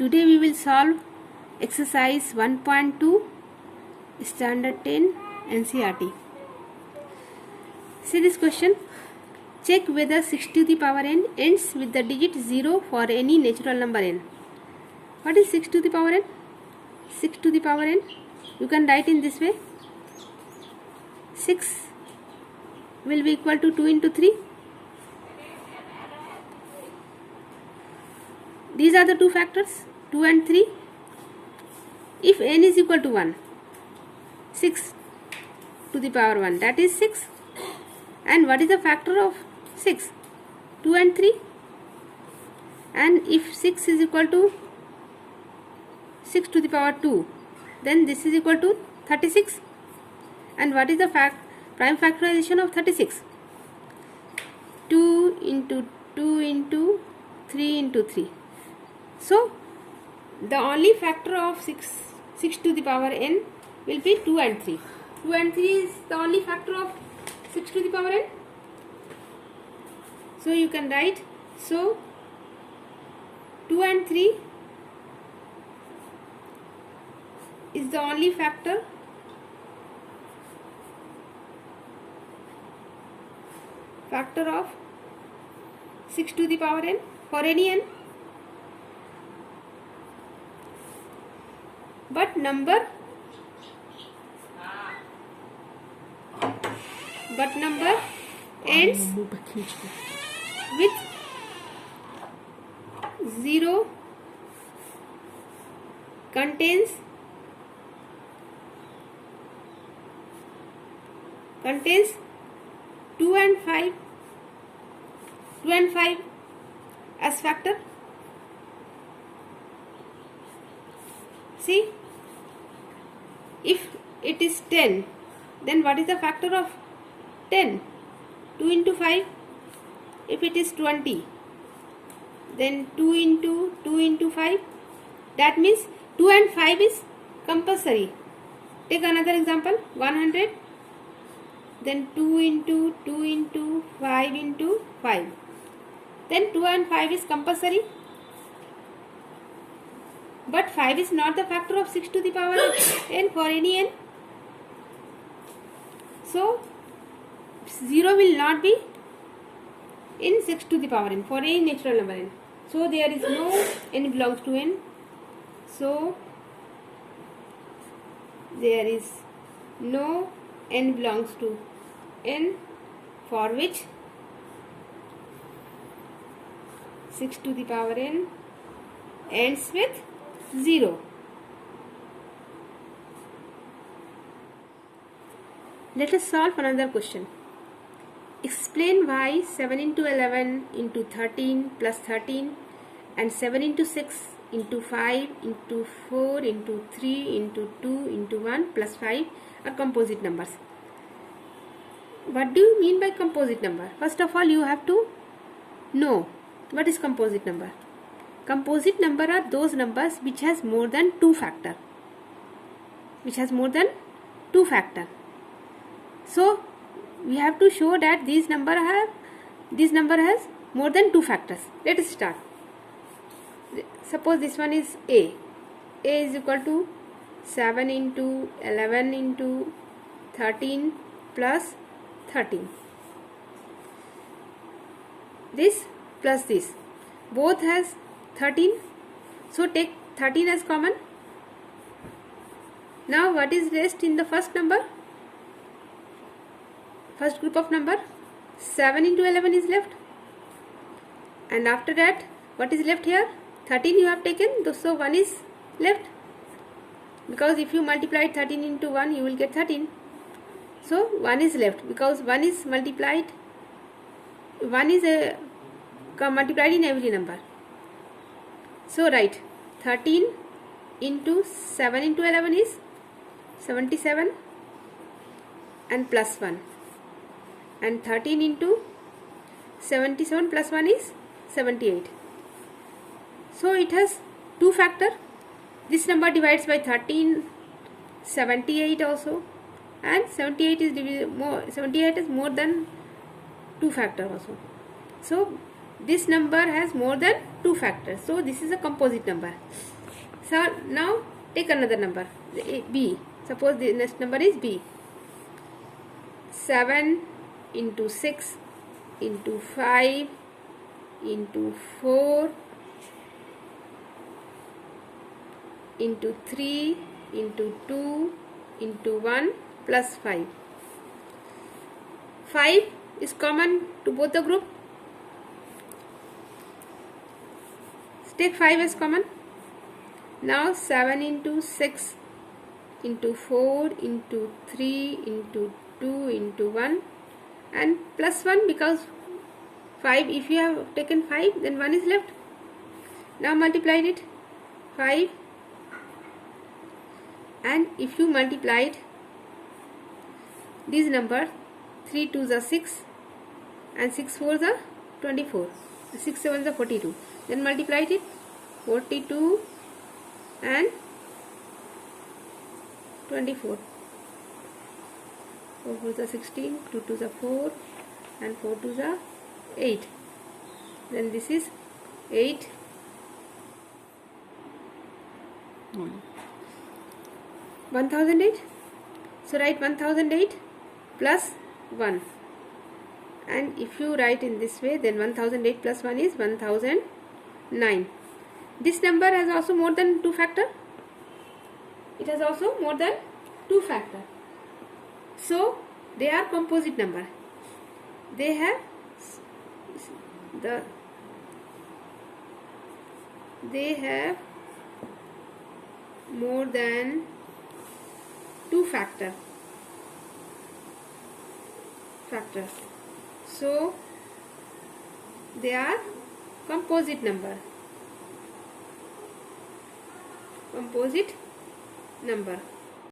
Today we will solve exercise 1.2 standard 10 NCERT. See this question. Check whether 6 to the power n ends with the digit 0 for any natural number n. What is 6 to the power n? 6 to the power n, you can write in this way. 6 will be equal to 2 into 3. These are the two factors, 2 and 3. If n is equal to 1, 6 to the power 1, that is 6. And what is the factor of 6? 2 and 3. And if 6 is equal to 6 to the power 2, then this is equal to 36. And what is the prime factorization of 36? 2 into 2 into 3 into 3. So, the only factor of 6 to the power n will be 2 and 3. 2 and 3 is the only factor of 6 to the power n. So, you can write, so 2 and 3 is the only factor of 6 to the power n for any n. But number ends with 0, contains 2 and 5 as factor. See, if it is 10, then what is the factor of 10? 2 into 5. If it is 20, then 2 into 5. That means 2 and 5 is compulsory. Take another example, 100. Then 2 into 5 into 5. Then 2 and 5 is compulsory. But 5 is not the factor of 6 to the power n for any n. So, 0 will not be in 6 to the power n for any natural number n. So, there is no n belongs to n. So, there is no n belongs to n for which 6 to the power n ends with 0. Let us solve another question. Explain why 7 into 11 into 13 plus 13 and 7 into 6 into 5 into 4 into 3 into 2 into 1 plus 5 are composite numbers. What do you mean by composite number? First of all, you have to know what is composite number. Composite number are those numbers which has more than 2 factor. So, we have to show that this number has more than 2 factors. Let us start. Suppose this one is A. A is equal to 7 into 11 into 13 plus 13. This plus this. Both has 13. So, take 13 as common. Now, what is rest in the first number? First group of number, 7 into 11 is left. And after that, what is left here? 13 you have taken, so 1 is left. Because if you multiply 13 into 1, you will get 13. So, 1 is left because 1 is multiplied. 1 is multiplied in every number. So, write 13 into 7 into 11 is 77 and plus 1. And 13 into 77 plus 1 is 78. So, it has 2 factor. This number divides by 13, 78 also, and 78 is more than 2 factor also. So, this number has more than 2 factors, so this is a composite number. So now take another number, b. Suppose the next number is b. 7 into 6 into 5 into 4 into 3 into 2 into 1 plus 5. 5 is common to both the group. Take 5 as common. Now 7 into 6 into 4 into 3 into 2 into 1 and plus 1, because 5, if you have taken 5, then 1 is left. Now multiplied it, 5, and if you multiplied these numbers, 3 2s are 6 and 6 4s are 24, 6 7s are 42. Then multiplied it, 42 and 24. 4 4s are 16, 2 2s are 4 and 4 2s are 8. Then this is 8. 1008. So write 1008 plus 1. And if you write in this way, then 1008 plus 1 is 1009. This number has also more than 2 factor. It has also more than 2 factor. So they are composite number. They have more than 2 factors. So they are composite number. Composite number.